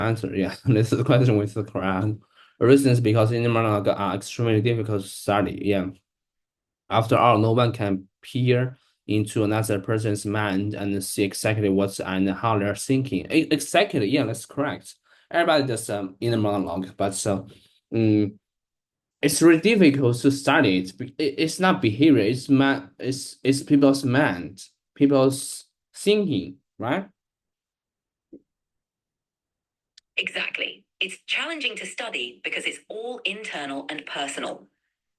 answer. Yeah, this question was correct. The reason is because inner monologue are extremely difficult to study. Yeah. After all, no one can peer into another person's mind and see exactly what's and how they're thinking. Exactly, yeah, that's correct. Everybody does inner monologue, but um, it's really difficult to study it. It's not behavior. It's people's mind, people's thinking, right? Exactly. It's challenging to study because it's all internal and personal.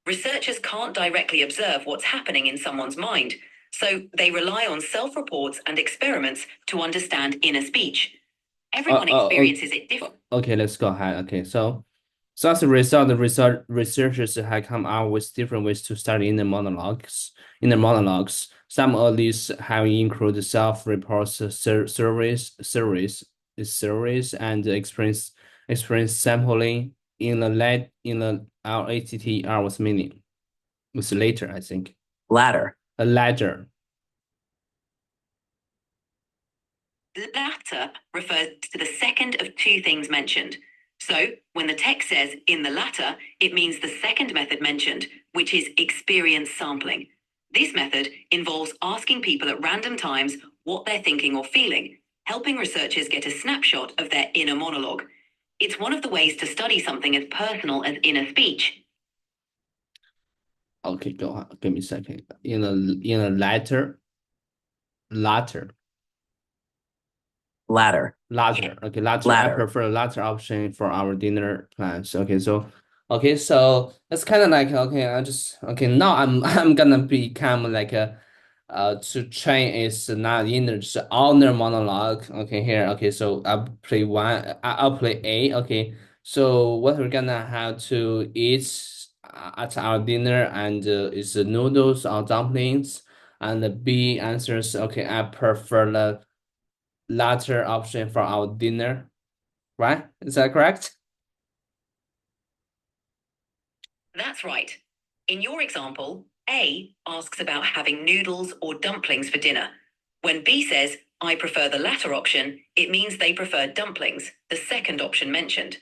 Researchers can't directly observe what's happening in someone's mind, so they rely on self reports and experiments to understand inner speech. Uh, Everyone uh, uh, experiences it differently. okay, let's go ahead. Okay, so as a result, the researchers have come up with different ways to study inner monologues. Inner monologues. Some of these have included self-reports, surveys, and experience sampling in the LATTR was meaning. It's later, I think. Ladder. A ledger. The latter refers to the second of two things mentioned. So, when the text says in the latter, it means the second method mentioned, which is experience sampling. This method involves asking people at random times what they're thinking or feeling, helping researchers get a snapshot of their inner monologue. It's one of the ways to study something as personal as inner speech. Okay, go on. Give me a second. In a latter. Ladder. Yeah. Latter. Okay, latter. I Ladder. prefer the latter option for our dinner plans. Okay, so it's kind of like okay, now I'm gonna become like a to train is not inner just honor monologue. Okay, here. Okay, so I'll play one. I'll play A. Okay, so what we're gonna have to eat at our dinner and is noodles or dumplings. And the B answers okay. I prefer the latter option for our dinner, right? Is that correct? That's right. In your example, A asks about having noodles or dumplings for dinner. When B says, I prefer the latter option, it means they prefer dumplings, the second option mentioned.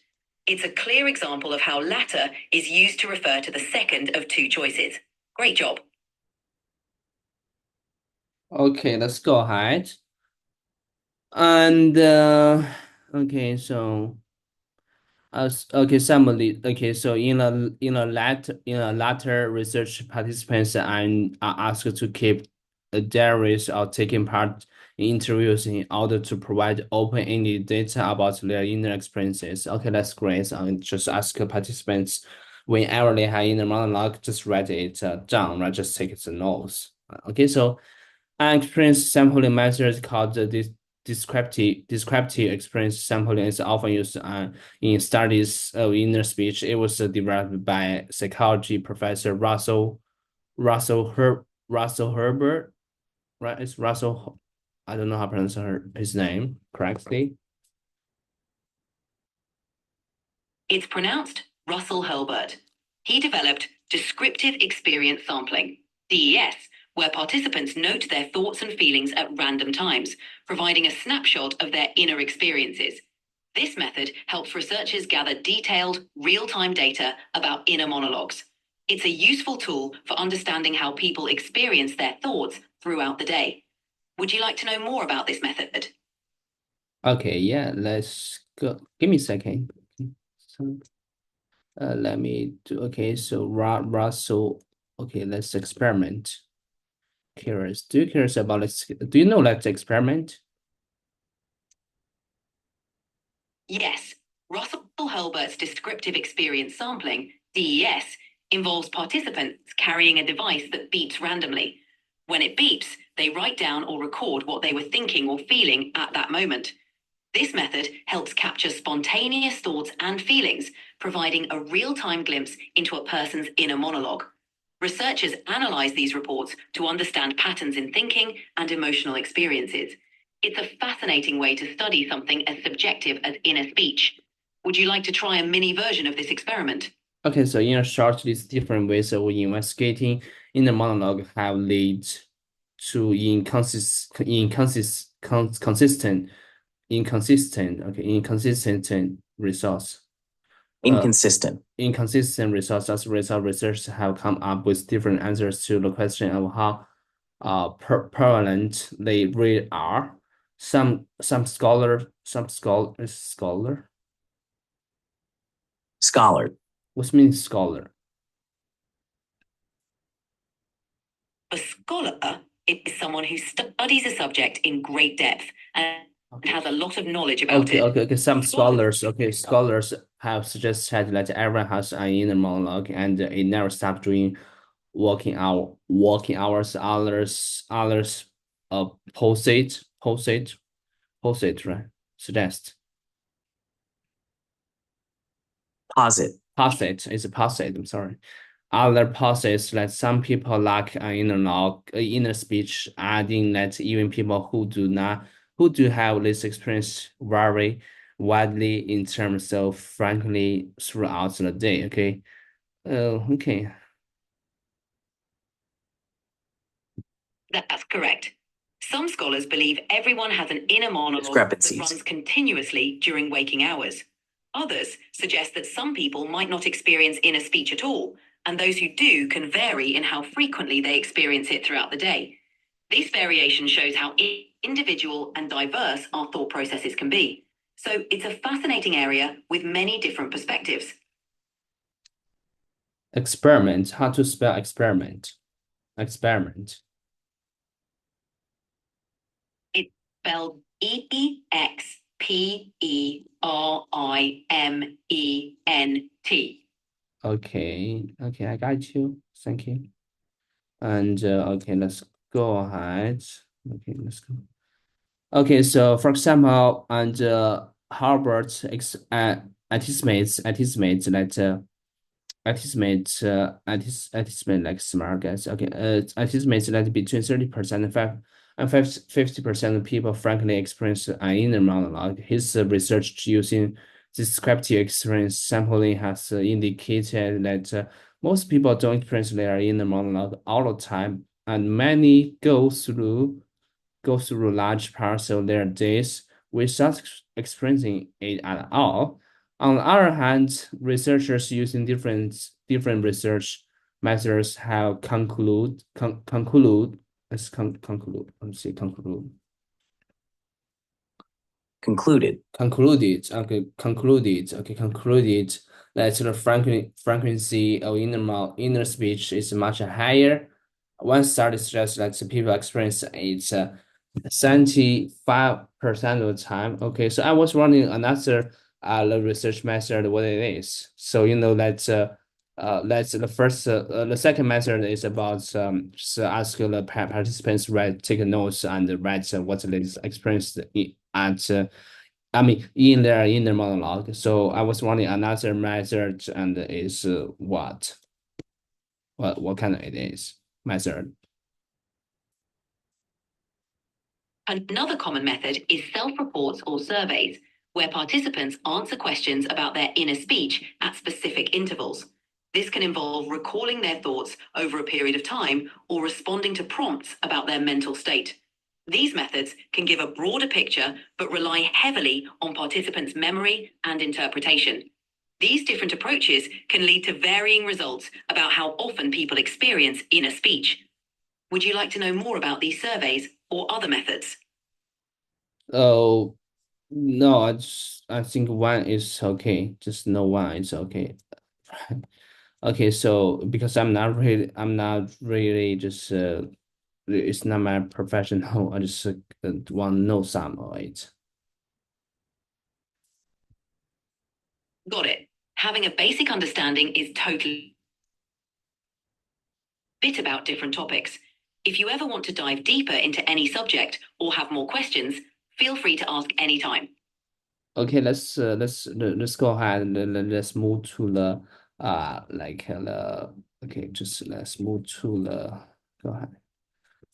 It's a clear example of how latter is used to refer to the second of two choices. Great job. Okay, let's go ahead. And okay, so okay, summary. Okay, so in a latter research participants are asked to keep a diaries or taking part in interviews in order to provide open-ended data about their inner experiences. Okay, that's great. So just ask participants whenever they have inner monologue, just write it down, right? Just take the notes. Okay, so an experience sampling method called the descriptive experience sampling is often used in studies of inner speech. It was developed by psychology professor Russell Herbert, right? It's Russell. I don't know how to pronounce his name correctly. It's pronounced Russell Hurlbert. He developed descriptive experience sampling, DES, where participants note their thoughts and feelings at random times, providing a snapshot of their inner experiences. This method helps researchers gather detailed, real time data about inner monologues. It's a useful tool for understanding how people experience their thoughts throughout the day. Would you like to know more about this method? Okay, yeah, let's go. Give me a second. So, let me do. Okay, so Russell. Okay, let's experiment. Curious. Do you curious about this? Do you know let's experiment? Yes, Russell Hurlbert's descriptive experience sampling, DES, involves participants carrying a device that beeps randomly. When it beeps, they write down or record what they were thinking or feeling at that moment. This method helps capture spontaneous thoughts and feelings, providing a real time glimpse into a person's inner monologue. Researchers analyze these reports to understand patterns in thinking and emotional experiences. It's a fascinating way to study something as subjective as inner speech. Would you like to try a mini version of this experiment? Okay, so in a short, these different ways of investigating in the monologue have led to consistent inconsistent. Okay, inconsistent results. Uh, Inconsistent. inconsistent results. As a result, researchers have come up with different answers to the question of how prevalent they really are. Scholar. Scholar. What means scholar? A scholar is someone who studies a subject in great depth and Okay. has a lot of knowledge about it. Okay. Some Scholars. scholars, scholars have suggested that everyone has an inner monologue and it never stops doing working hours. Others, posit, right? Suggest. Posit. Posit is a posit. I'm sorry. Other posits that some people lack an inner speech, adding that even people who do have this experience vary widely in terms of frankly throughout the day. Okay. Okay. That's correct. Some scholars believe everyone has an inner monologue that runs continuously during waking hours. Others suggest that some people might not experience inner speech at all, and those who do can vary in how frequently they experience it throughout the day. This variation shows how individual and diverse our thought processes can be. So it's a fascinating area with many different perspectives. Experiment. How to spell experiment? Experiment. It's spelled Experiment. Okay, I got you. Thank you. And okay, let's go ahead. Okay, let's go. Okay, so for example, and Harvard anticipates that anticipate like smart guys. Okay, anticipates that between 30% and 50% of people frankly experience an inner monologue. His research using descriptive experience sampling has indicated that most people don't experience their inner monologue all the time, and many go through large parts of their days without experiencing it at all. On the other hand, researchers using different research methods have conclude. Let's see, Concluded. Concluded that the frequency of inner speech is much higher. One study suggests that the people experience it 75% of the time. Okay, so I was running another the research method what it is. So you know that's the second method is about just ask the participants take notes and write what they experienced at I mean in their inner monologue. So I was running another method and is what kind of it is method. Another common method is self-reports or surveys, where participants answer questions about their inner speech at specific intervals. This can involve recalling their thoughts over a period of time or responding to prompts about their mental state. These methods can give a broader picture but rely heavily on participants' memory and interpretation. These different approaches can lead to varying results about how often people experience inner speech. Would you like to know more about these surveys or other methods? Oh no, I think one is okay. Just no one is okay. Okay, so because I'm not really just it's not my professional. I just want to know some of it. Got it. Having a basic understanding is totally bit about different topics. If you ever want to dive deeper into any subject or have more questions, feel free to ask anytime. Okay, let's go ahead and let's move to the the okay, just let's move to the go ahead.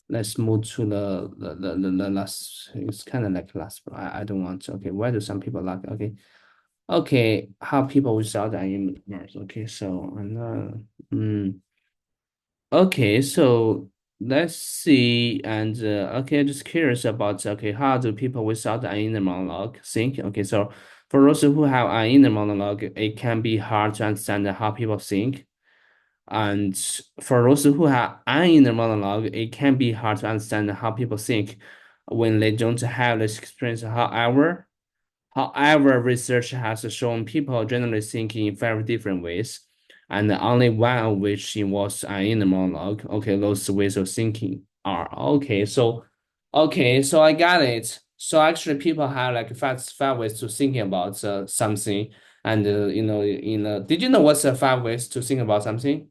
Let's move to the last. It's kind of like last, but I don't want to. Okay, why do some people like? Okay, how people without an image. Okay, so and okay, so let's see. And okay, just curious about okay, how do people without an inner monologue think? Okay, so for those who have an inner monologue, it can be hard to understand how people think. And for those who have an inner monologue, it can be hard to understand how people think when they don't have this experience. However, research has shown people generally think in very different ways, and only one of which involves an inner monologue. Okay, those ways of thinking are okay. So I got it. So actually, people have like five ways to thinking about something, and did you know what's the five ways to think about something?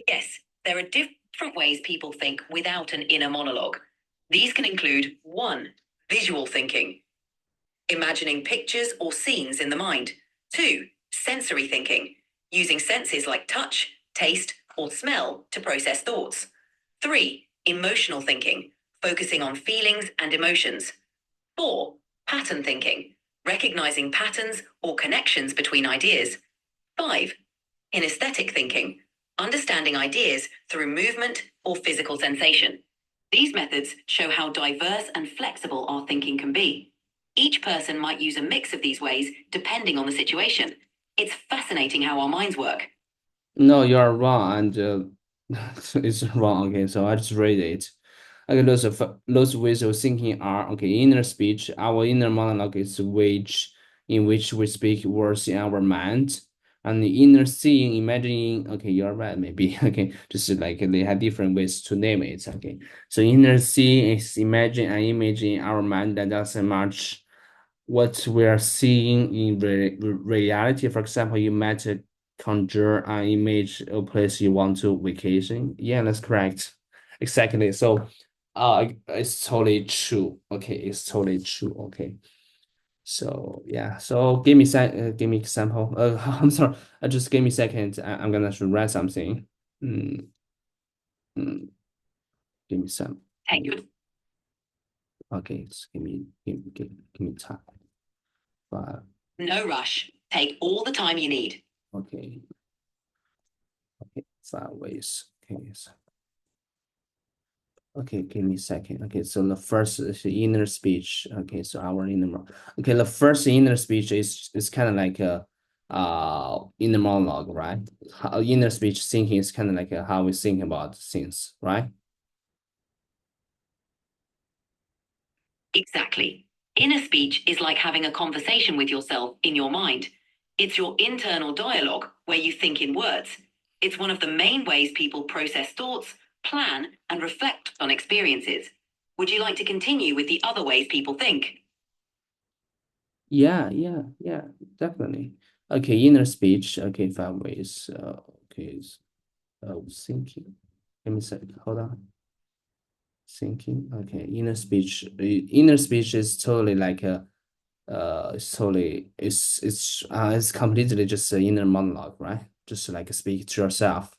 Yes, there are different ways people think without an inner monologue. These can include 1. Visual thinking, imagining pictures or scenes in the mind. 2. Sensory thinking, using senses like touch, taste, or smell to process thoughts. 3. Emotional thinking, focusing on feelings and emotions. 4. Pattern thinking, recognizing patterns or connections between ideas. 5. Kinesthetic thinking, understanding ideas through movement or physical sensation. These methods show how diverse and flexible our thinking can be. Each person might use a mix of these ways depending on the situation. It's fascinating how our minds work. No, you are wrong, and it's wrong. Okay, so I just read it. Okay, those ways of thinking are okay. Inner speech, our inner monologue is which in which we speak words in our mind, and the inner seeing, imagining. Okay, you're right. Maybe okay, just like they have different ways to name it. Okay, so inner seeing is imagine an image in our mind that doesn't match what we are seeing in reality. For example, you might conjure an image of a place you want to vacation. Yeah, that's correct. Exactly. So, it's totally true. Okay, it's totally true. Okay. So yeah. So give me example. I'm sorry. Just give me a second. I'm gonna to write something. Mm, mm, give me some. Take your Okay, just give me time. But No rush. Take all the time you need. okay. Okay, five ways. Okay, so, okay, give me a second. Okay, so the first is the inner speech. Okay, so our okay, the first inner speech is kind of like a inner monologue, right? Inner speech thinking is kind of like how we think about things, right? Exactly. Inner speech is like having a conversation with yourself in your mind. It's your internal dialogue where you think in words. It's one of the main ways people process thoughts, plan, and reflect on experiences. Would you like to continue with the other ways people think? Yeah, definitely. Okay, inner speech. Okay, five ways. Okay, thinking. Let me say, hold on. Thinking. Okay, inner speech. Inner speech is totally like a it's totally it's completely just an inner monologue, right? Just like speak to yourself.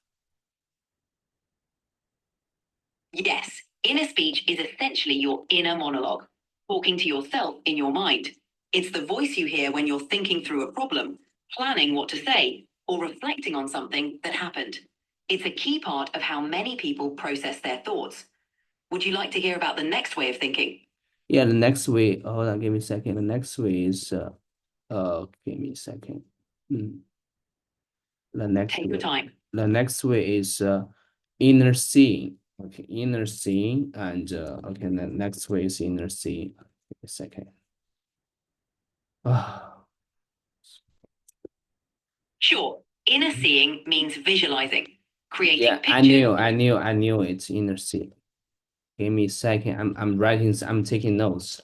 Yes, inner speech is essentially your inner monologue, talking to yourself in your mind. It's the voice you hear when you're thinking through a problem, planning what to say, or reflecting on something that happened. It's a key part of how many people process their thoughts. Would you like to hear about the next way of thinking? Yeah, the next way. Hold on, give me a second. The next way is give me a second. Mm, The next Take your way. time. The next way is inner seeing. Okay, inner seeing, and okay, the next way is inner seeing. Give me a second. Ah, Sure, inner seeing means visualizing, creating yeah, pictures. I knew it's inner seeing. Give me a second. I'm writing. I'm taking notes.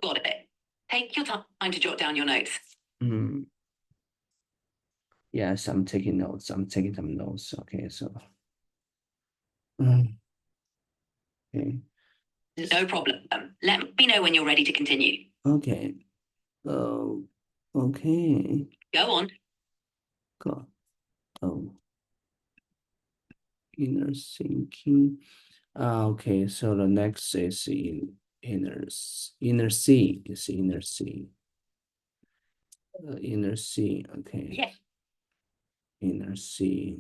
Got it. Take your time to jot down your notes. Mm, yes, I'm taking notes. I'm taking some notes. Okay, so okay, No problem. Let me know when you're ready to continue. okay. Oh, okay. Go on. Got oh, inner thinking. Okay, so the next is inner seeing. Is inner seeing. Inner C. Okay. Yes. Inner C.